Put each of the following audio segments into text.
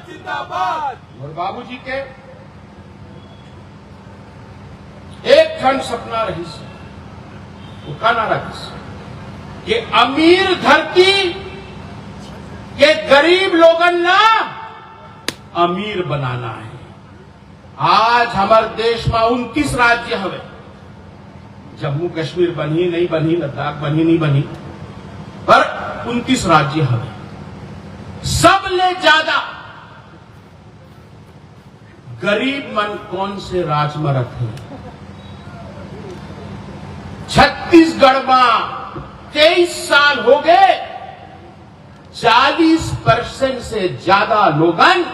जिंदाबाद। और बाबूजी के एक खंड सपना रही से वो का नारा कि अमीर धरती के गरीब लोगन ना अमीर बनाना है। आज हमारे देश में 29 राज्य हवे, जम्मू कश्मीर बनी नहीं बनी, लद्दाख बनी नहीं बनी, पर 29 राज्य हवे। सबले ज्यादा गरीब मन कौन से राज्य में रखे? छत्तीसगढ़ में 23 साल हो गए, 40% से ज्यादा लोगन,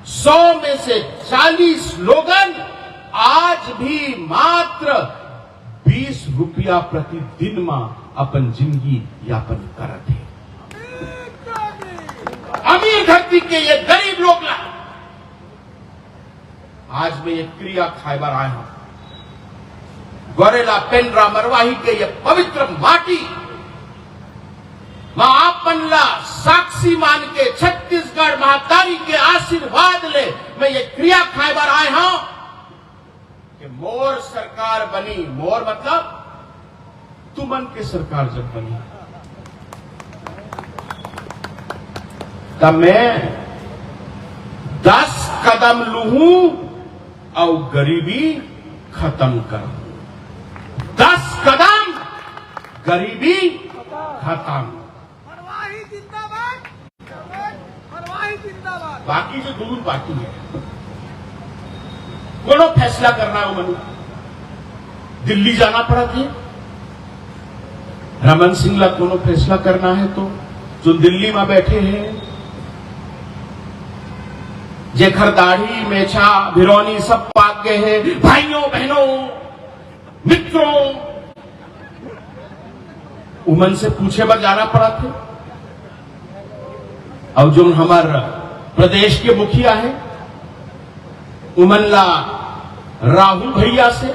100 में से 40 लोगन आज भी मात्र 20 रुपया प्रतिदिन में अपन जिंदगी यापन करते हैं। अमीर धरती के ये गरीब लोग ला आज मैं ये क्रिया खाइबर आया हूं। गोरेला पेंड्रा मरवाही के ये पवित्र माटी मां आपन ला साक्षी मान के छत्तीसगढ़ महातारी के आशीर्वाद ले मैं ये क्रिया खाइबर आया हूं कि मोर सरकार बनी। मोर मतलब तुमन के सरकार जब बनी तब मैं 10 कदम लूं और गरीबी खत्म करूं। 10 कदम गरीबी खत्म। मरवाही जिंदाबाद, मरवाही जिंदाबाद। बाकी जो दूर बाकी है, कोनो फैसला करना हो मनु दिल्ली जाना पड़ा थे। रमन सिंह ला कोनो फैसला करना है तो जो दिल्ली में बैठे हैं, जेखर दाढ़ी मेछा भिरौनी सब पाक गए हैं, भाइयों बहनों मित्रों, उमन से पूछे बर जाना पड़ा थे। और जो हमारा प्रदेश के मुखिया है उमन ला राहुल भैया से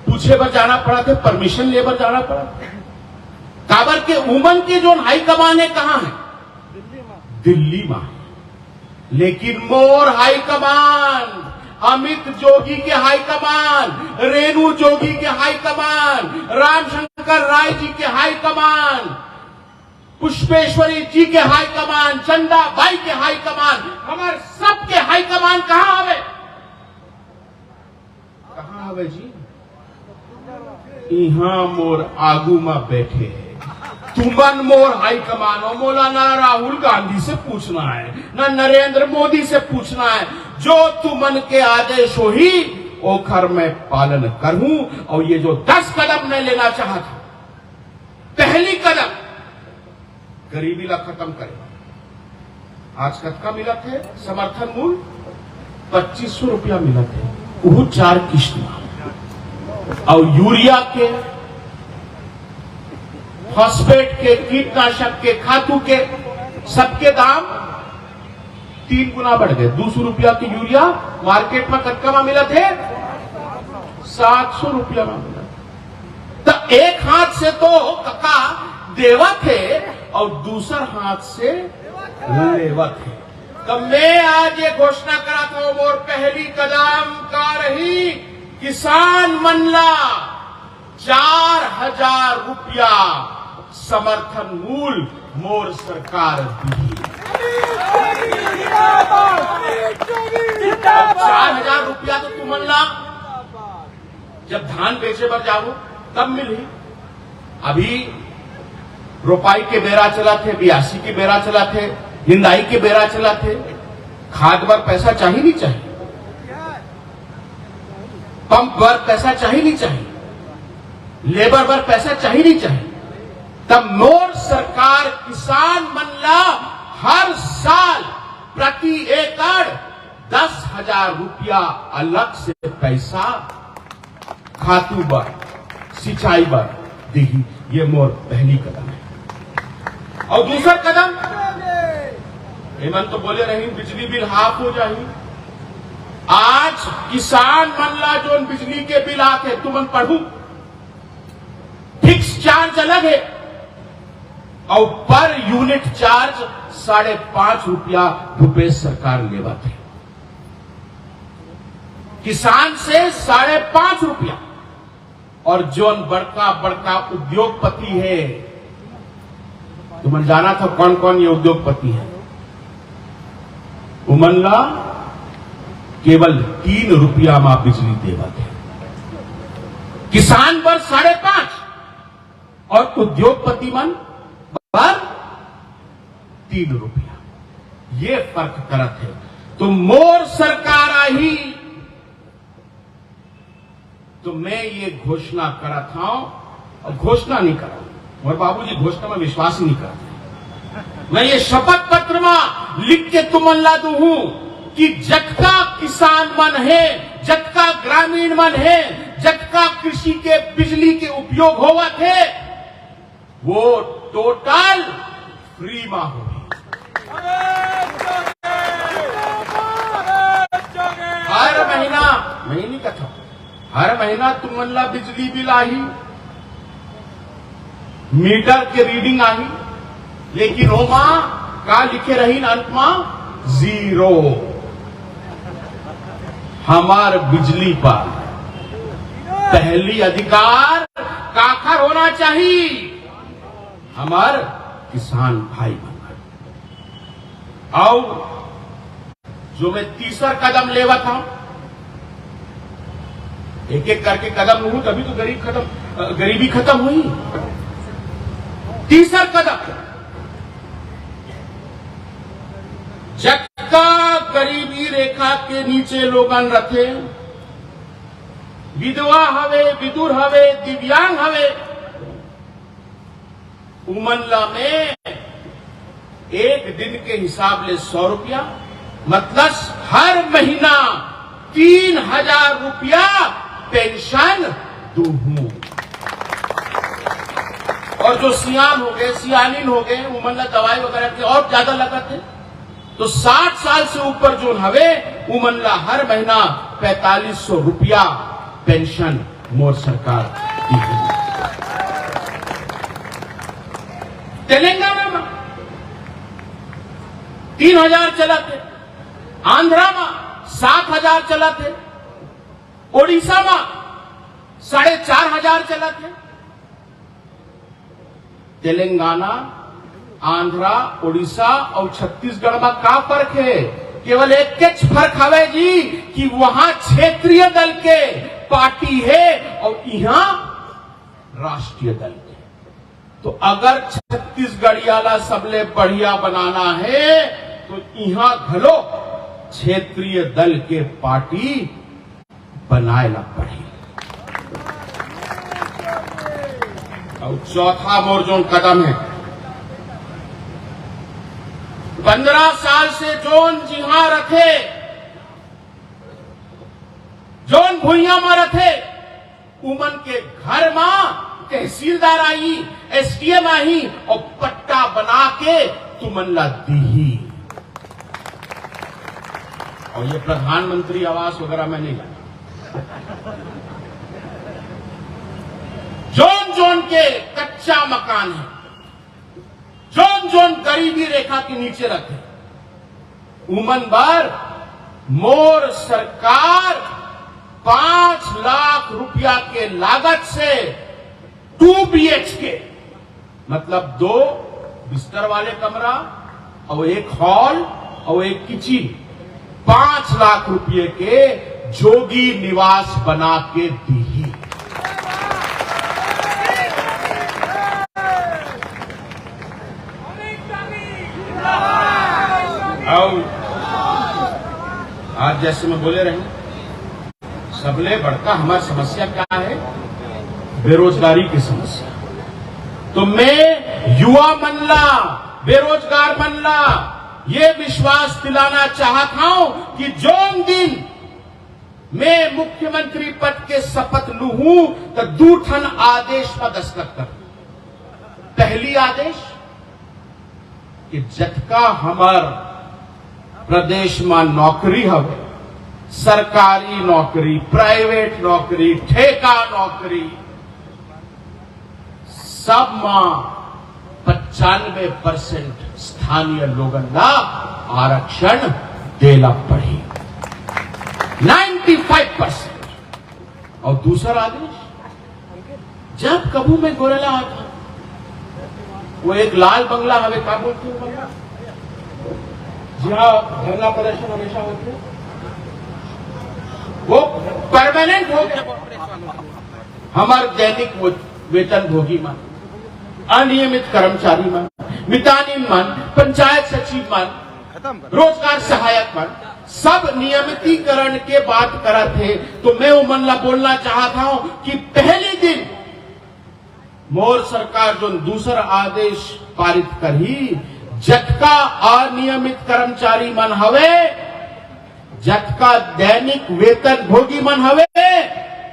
पूछे बर जाना पड़ा थे, परमिशन लेकर जाना पड़ा। काबर के उमन के जो हाई कमान है कहां है? दिल्ली में है। लेकिन मोर हाई कमान, अमित जोगी के हाई कमान, रेणु जोगी के हाई कमान, रामशंकर राय जी के हाई कमान, पुष्पेश्वरी जी के हाई कमान, चंदा बाई के हाई कमान, हमारे सबके हाई कमान कहां हवे? कहां हवे जी? यहां मोर आगू में बैठे हैं। तुमन मोर हाई कमान हो, मोला ना राहुल गांधी से पूछना है ना नरेंद्र मोदी से पूछना है। जो तुमन के आदेश हो ही ओखर मैं पालन करूं। और ये जो 10 कदम मैं लेना चाहा था, पहली कदम गरीबी ला खत्म करेगा। आज कतका मिला थे समर्थन मूल्य? 2500 रुपया मिला थे, वो 4 किस्त में। और यूरिया के, फॉस्फेट के, कीटनाशक के, खादू के सबके दाम 3 गुना बढ़ गए। 200 रुपया की यूरिया मार्केट में कतका में मिला थे? 700 रुपया में मिला। तो एक हाथ से तो कका देवा थे और दूसर हाथ से लेवा थे। तो मैं आज ये घोषणा कराता हूं, मोर पहली कदम का रही किसान मनला 4000 रुपया समर्थन मूल्य मोर सरकार दी। 4000 रुपया तो तुमन ला जब धान बेचे पर जाओ तब मिली। अभी रोपाई के बेरा चला थे, बियासी के बेरा चला थे, निंदाई के बेरा चला थे। खाद पर पैसा चाहिए नहीं चाहिए, पंप पर पैसा चाहिए नहीं चाहिए, लेबर पर पैसा चाहिए नहीं चाहिए। तब मोर सरकार किसान मनला हर साल प्रति एकड़ 10,000 रुपया अलग से पैसा खातू बर, सिंचाई बर दी। ये मोर पहली कदम है। और दूसरा कदम, हेमंत तो बोले रही बिजली बिल हाफ हो जाही। आज किसान मनला जो बिजली के बिल आते तुमन पढ़ू, फिक्स चार्ज अलग है और पर यूनिट चार्ज ₹5.5 रुपये सरकार लेवा थे। किसान से ₹5.5 और जोन बड़का बड़का उद्योगपति है, तुमने जाना था कौन कौन ये उद्योगपति है। उमनला केवल ₹3 में बिजली देवा थे, किसान पर 5.5 और उद्योगपति मन पर ₹3। ये फर्क करत है। तो मोर सरकार आई तो मैं ये घोषणा करा था, और घोषणा नहीं करा, और बाबूजी घोषणा में विश्वास ही नहीं करते। मैं ये शपथ पत्र में लिख के तुमन ला दू हूं कि जटका किसान मन है, जटका ग्रामीण मन है, जटका कृषि के बिजली के उपयोग होवा थे, वो टोटल फ्री में होगी। हर महीना महीने का था, हर महीना तुमन ला बिजली बिल आई, मीटर के रीडिंग आई, लेकिन ओमा का लिखे रही अंत में 0। हमार बिजली पर पहली अधिकार काखर होना चाहिए, हमार किसान भाई बनकर। और जो मैं तीसरा कदम लेवा था, एक एक करके कदम लूं तभी तो गरीबी खत्म हुई। तीसरा कदम, जटका गरीबी रेखा के नीचे लोगन रखे, विधवा हवे, विदुर हवे, दिव्यांग हवे, उमनला में एक दिन के हिसाब ले ₹100, मतलब हर महीना ₹3000 पेंशन दूं। और जो सियान हो गए, सियानिन हो गए, उमनला दवाई वगैरह के और ज्यादा लगत है, तो 60 साल से ऊपर जो हवे उमनला हर महीना ₹4500 पेंशन मोर सरकार दी है। तेलंगाना में 3000 चला थे, आंध्रा में 7000 चला थे, ओडिशा में 4500 चला थे। तेलंगाना, आंध्रा, ओडिशा और छत्तीसगढ़ में का फर्क है? केवल एक फर्क हवे जी कि वहां क्षेत्रीय दल के पार्टी है और यहां राष्ट्रीय दल के। तो अगर छत्तीसगढ़ियाला सबले बढ़िया बनाना है तो यहां घलो क्षेत्रीय दल के पार्टी बनाए ला पड़ी। और चौथा मोर जो कदम है, 15 साल से जोन जिहा रखे, जोन भुइया में रखे, उमन के घर में तहसीलदार आई, एसडीएम आई और पट्टा बना के तुमनला दी। और ये प्रधानमंत्री आवास वगैरह में नहीं जाना। जोन जोन के कच्चा मकान है, जोन जोन गरीबी रेखा के नीचे रखे, उमन भर मोर सरकार 5 लाख रुपया के लागत से 2 BHK मतलब 2 बिस्तर वाले कमरा और एक हॉल और एक किचन, 5 लाख रुपये के जोगी निवास बना के दी। और आज जैसे मैं बोले रहे, सबले बढ़का हमारी समस्या क्या है? बेरोजगारी की समस्या। तो मैं युवा मनला, बेरोजगार मनला ये विश्वास दिलाना चाहता हूं कि जो दिन मैं मुख्यमंत्री पद के शपथ लू हूं तो 2 ठन आदेश पर दस्तखत कर। पहली आदेश कि जटका हमार प्रदेश में नौकरी हवे, सरकारी नौकरी, प्राइवेट नौकरी, ठेका नौकरी, सब में 95% स्थानीय लोगन ला आरक्षण देला पड़ी 95%। और दूसरा आदेश, जब कबू में गोरेला आता, वो एक लाल बंगला हमें क्या बोलते हैं बंगला, जहां धरना प्रदर्शन हमेशा होते हैं, वो परमानेंट हो गया। हमारे दैनिक वेतन भोगी मान, अनियमित कर्मचारी मान, मितानिन मान, पंचायत सचिव मान, रोजगार सहायक मान, सब नियमितीकरण के बात करा थे। तो मैं उमन ला बोलना चाहता हूं कि पहले दिन मोर सरकार जो दूसरा आदेश पारित करी, जटका अनियमित कर्मचारी मन हवे, जटका दैनिक वेतन भोगी मन हवे,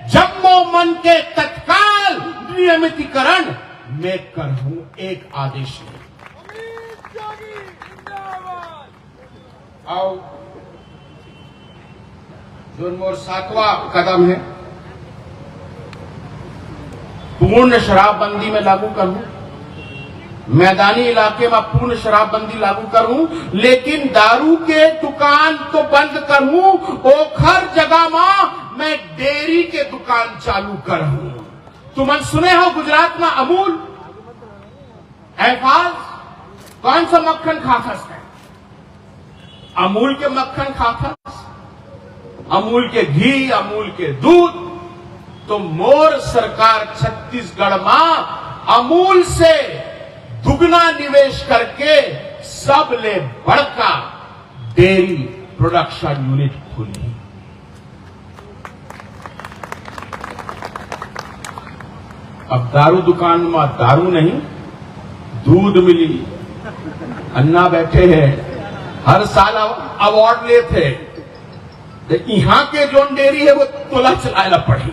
जम्मो मन के तत्काल नियमितीकरण मैं करूं एक आदेश में। आओ जो मोर 7वां कदम है, पूर्ण शराबबंदी में लागू करूं, मैदानी इलाके में पूर्ण शराबबंदी लागू करूं, लेकिन दारू के दुकान तो बंद करूं, ओखर जगह में मैं डेयरी के दुकान चालू करूं। तुम सुने हो गुजरात में अमूल एफाज कौन सा मक्खन खाखस है, अमूल के मक्खन खाखस, अमूल के घी, अमूल के दूध। तो मोर सरकार छत्तीसगढ़ में अमूल से दुगना निवेश करके सबले बड़का डेयरी प्रोडक्शन यूनिट खोली। अब दारू दुकान में दारू नहीं, दूध मिली। अन्ना बैठे हैं, हर साल अवार्ड लेते, यहां के जो डेयरी है वो तोला चलाना पड़ी।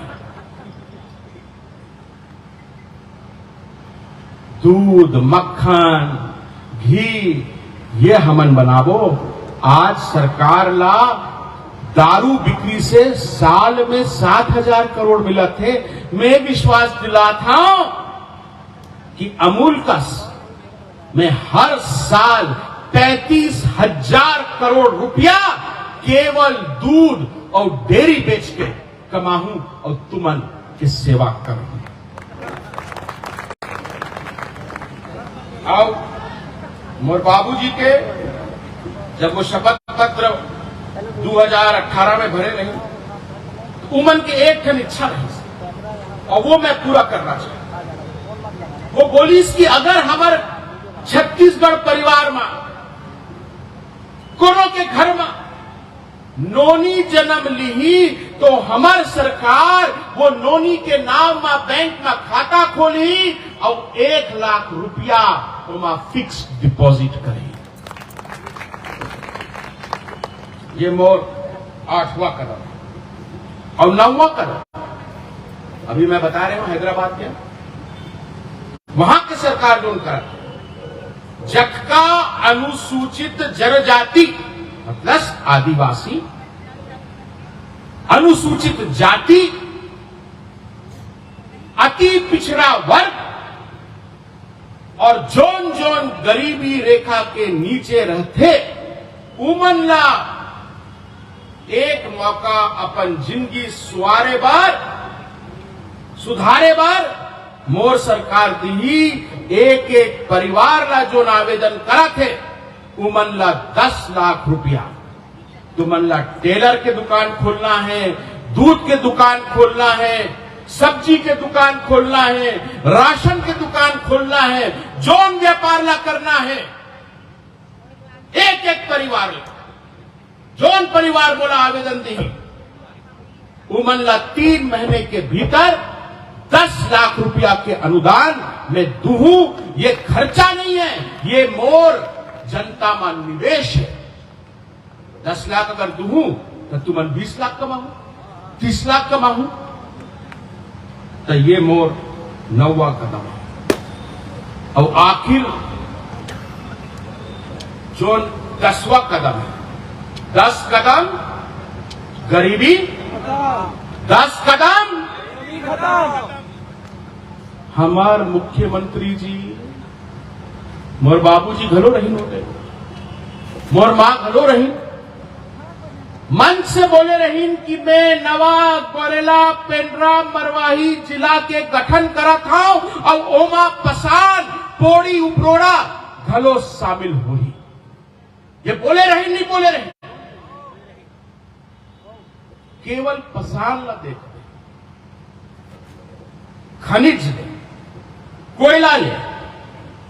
दूध, मक्खन, घी ये हमन बनावो। आज सरकार ला दारू बिक्री से साल में 7,000 करोड़ मिला थे। मैं विश्वास दिला था कि अमूल का मैं हर साल 35,000 करोड़ रुपया केवल दूध और डेयरी बेच के कमाऊं और तुमन की सेवा करूं। आओ मोर बाबूजी के जब वो शपथ पत्र 2018 में भरे नहीं, तो उमन के एक ठन इच्छा रही और वो मैं पूरा करना चाहता। वो बोली कि अगर हमारे छत्तीसगढ़ परिवार में कोनो के घर में नोनी जन्म ली तो हमार सरकार वो नोनी के नाम में बैंक में खाता खोली और 1 लाख रुपया वहां फिक्स डिपॉजिट करी। ये मोर 8वां कदम। और 9वां कदम अभी मैं बता रहा हूं हैदराबाद के, वहां की सरकार जो उनका जटका अनुसूचित जनजाति मतलब आदिवासी, अनुसूचित जाति, अति पिछड़ा वर्ग और जोन जोन गरीबी रेखा के नीचे रहते उमन ला एक मौका अपन जिंदगी सुधारे बार मोर सरकार दी। एक एक परिवार ला जो आवेदन करा थे उमन ला 10 लाख रुपया। तुमन ला टेलर के दुकान खोलना है, दूध के दुकान खोलना है, सब्जी के दुकान खोलना है, राशन के दुकान खोलना है, जोन व्यापार ला करना है। एक एक परिवार ला जोन परिवार बोला आवेदन दी उमन ला 3 महीने के भीतर 10 लाख रुपया के अनुदान मैं दूहूं। ये खर्चा नहीं है, ये मोर जनता में निवेश है। 10 लाख अगर दूहूं तो तुमन 20 लाख कमाऊं, 30 लाख कमाऊं। तो ये मोर 9वां कदम है। और आखिर जो 10वां कदम है, 10 कदम गरीबी, 10 कदम हमार मुख्यमंत्री जी मोर बाबूजी घलो रही होते, मोर मां घलो रही, मन से बोले रही कि मैं नवा गोरेला पेंड्रा मरवाही जिला के गठन करा था और ओमा पसान पोड़ी उपरोड़ा घलो शामिल हुई। ये बोले रही नहीं बोले रही, केवल पसान न देखते, खनिज ले, कोयला ले,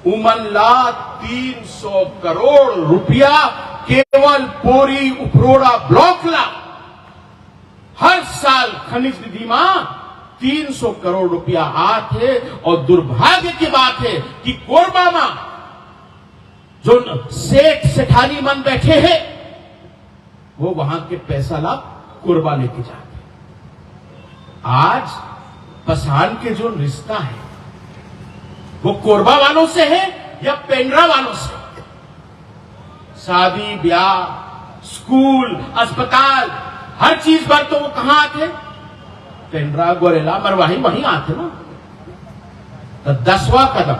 उमनला 300 करोड़ रुपया केवल पोरी उपरोड़ा ब्लॉक ला। हर साल खनिज निधि में 300 करोड़ रुपया आते और दुर्भाग्य की बात है कि कोरबा में जो सेठ सेठानी मन बैठे हैं वो वहां के पैसा ला कोरबा लेके जाते। आज पसान के जो रिश्ता है वो कोरबा वालों से है या पेंड्रा वालों से। शादी ब्याह, स्कूल, अस्पताल, हर चीज पर तो वो कहां आते? पेंड्रा गोरेला मरवाही वहीं आते ना। तो 10वां कदम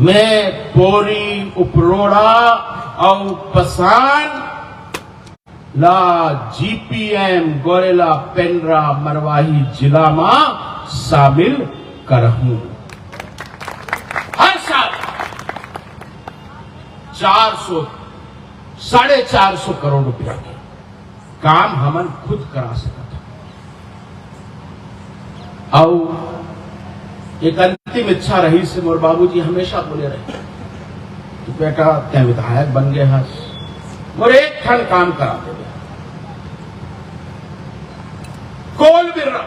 मैं पोरी उपरोड़ा और पसान ला जीपीएम गोरेला पेंड्रा मरवाही जिला में शामिल करहूं। हर साल 400-450 करोड़ रुपया के काम हमन खुद करा सकता था। और एक अंतिम इच्छा रही से मोर बाबूजी हमेशा बोले रहे कि बेटा त्या विधायक बन गए हस, मोर एक ठन काम करा दे, कोल बिर्रा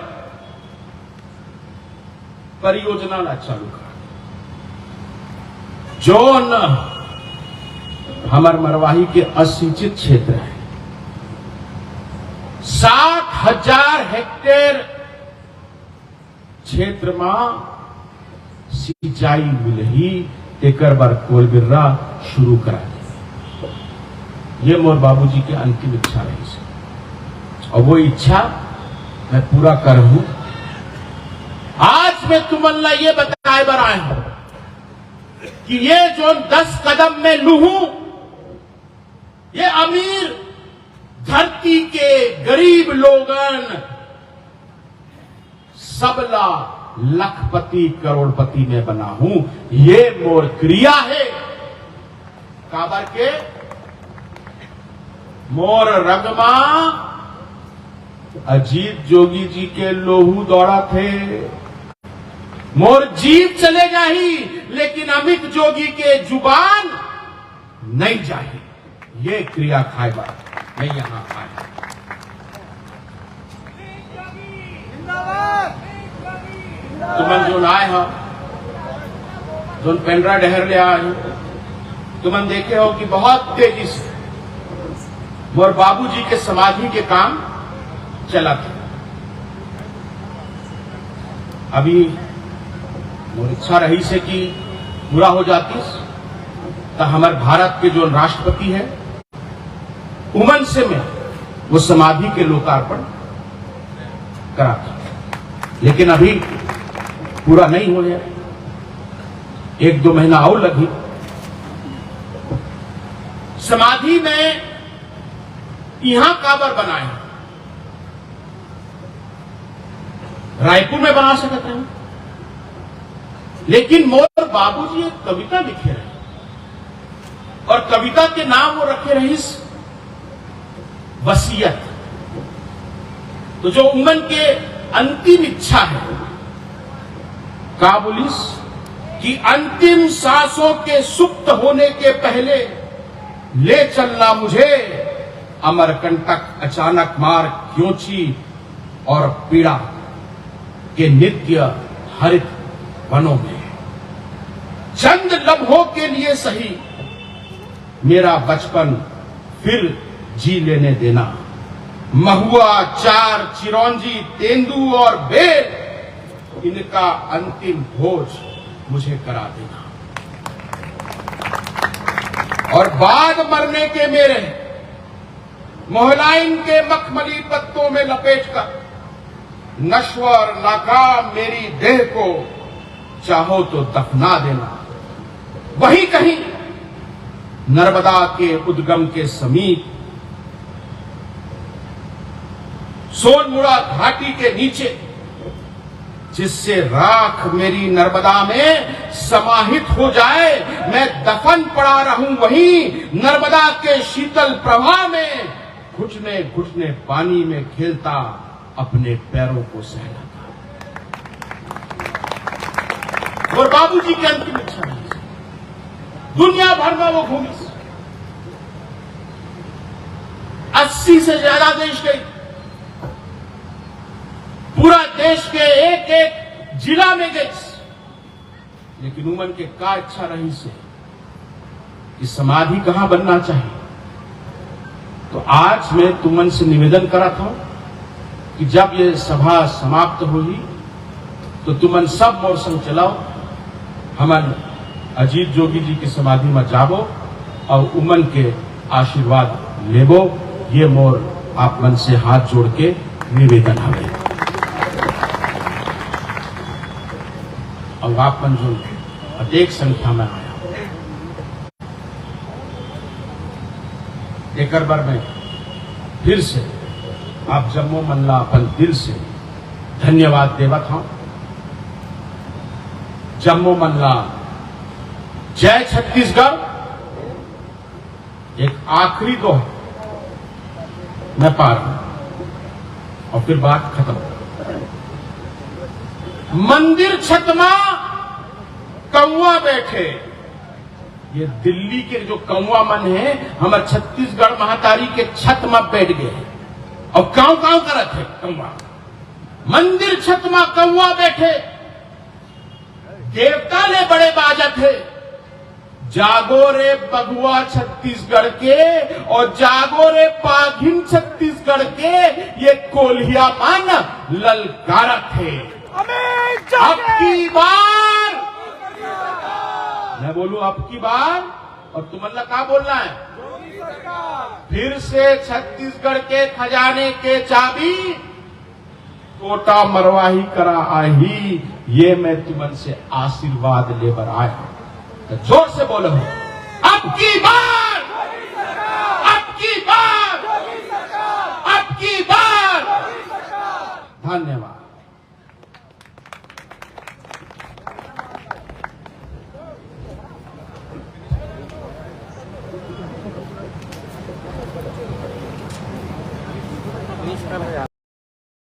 परियोजना ला चालू कर। जो न हमार मरवाही के असिंचित क्षेत्र है, 60,000 हेक्टेयर क्षेत्र में सिंचाई मिलही, तेकर बार कोल बिर्रा शुरू करा दे। ये मोर बाबूजी की अंतिम इच्छा रही से और वो इच्छा मैं पूरा करूं। आज मैं तुमने ये बताए बर आए हूं कि ये जो 10 कदम में लू हूं, ये अमीर धरती के गरीब लोगन सबला लखपति करोड़पति में बना हूं। ये मोर क्रिया है। काबर के मोर रगमा अजीत जोगी जी के लोहू दौड़ा थे। मोर जीव चले जाही लेकिन अमित जोगी के जुबान नहीं जाही। ये क्रिया खाए बात नहीं यहां आए। तुमन जो आए हो, जो पेंड्रा डहर ले आए हो, तुमन देखे हो कि बहुत तेजी से मोर बाबूजी के समाधि के काम चला था। अभी मोर इच्छा रही से कि पूरा हो जाती तो हमारे भारत के जो राष्ट्रपति है उमन से मैं वो समाधि के लोकार्पण कराता, लेकिन अभी पूरा नहीं हो गया। 1-2 महीना और लगी। समाधि में यहां काबर बनाए, रायपुर में बना सकते हैं, लेकिन मोर बाबूजी एक कविता लिखे रहे और कविता के नाम वो रखे रही वसीयत। तो जो उमन के अंतिम इच्छा है, का बोलिस कि अंतिम सांसों के सुप्त होने के पहले ले चलना मुझे अमरकंटक अचानक मार क्योंची और पीड़ा के नित्य हरित वनों में। चंद लम्हों के लिए सही मेरा बचपन फिर जी लेने देना। महुआ, चार, चिरौंजी, तेंदू और बेल, इनका अंतिम भोज मुझे करा देना। और बाद मरने के मेरे मोहलाइन के मखमली पत्तों में लपेटकर नश्वर नाकाम मेरी देह को चाहो तो दफना देना। वहीं कहीं नर्मदा के उद्गम के समीप सोनमुड़ा घाटी के नीचे, जिससे राख मेरी नर्मदा में समाहित हो जाए, मैं दफन पड़ा रहूं वहीं नर्मदा के शीतल प्रवाह में, घुटने घुटने पानी में खेलता अपने पैरों को सहलाता। और बाबूजी की अंतिम इच्छा है, दुनिया भर में वो घूमी, 80 से ज्यादा देश गई, पूरा देश के एक एक जिला में गई, लेकिन उमन के का इच्छा रही से कि समाधि कहां बनना चाहिए। तो आज मैं तुमन से निवेदन करा था कि जब ये सभा समाप्त होगी तो तुमन सब मोर संग चलाओ, हमन अजीत जोगी जी की समाधि में जाबो और उमन के आशीर्वाद लेबो। ये मोर आप मन से हाथ जोड़ के निवेदन हवे। और आप मन जो अधिक संख्या में आया, एक बार मैं फिर से आप जम्मू मल्ला अपन दिल से धन्यवाद देवत हूं। जम्मू मल्ला जय छत्तीसगढ़ एक आखिरी दो है, मैं पार हूं और फिर बात खत्म। मंदिर छत में कौआ बैठे, ये दिल्ली के जो कौआ मन है हमारे छत्तीसगढ़ महातारी के छत में बैठ गए और काव काव करत है कौआ। मंदिर छत में कौआ बैठे, देवता ले बड़े बाजत है, जागो रे बगुआ छत्तीसगढ़ के और जागो रे पाघिन छत्तीसगढ़ के, ये कोल्हिया मन ललकारत है। अब की बार मैं बोलूं, अब की बार, और तुमने क्या बोलना है, फिर से छत्तीसगढ़ के खजाने के चाबी कोटा मरवाही करा आही, ये मैं तुमन से आशीर्वाद लेकर आया। तो जोर से बोलो, अब की बार, अब की बार, अब की बार। धन्यवाद।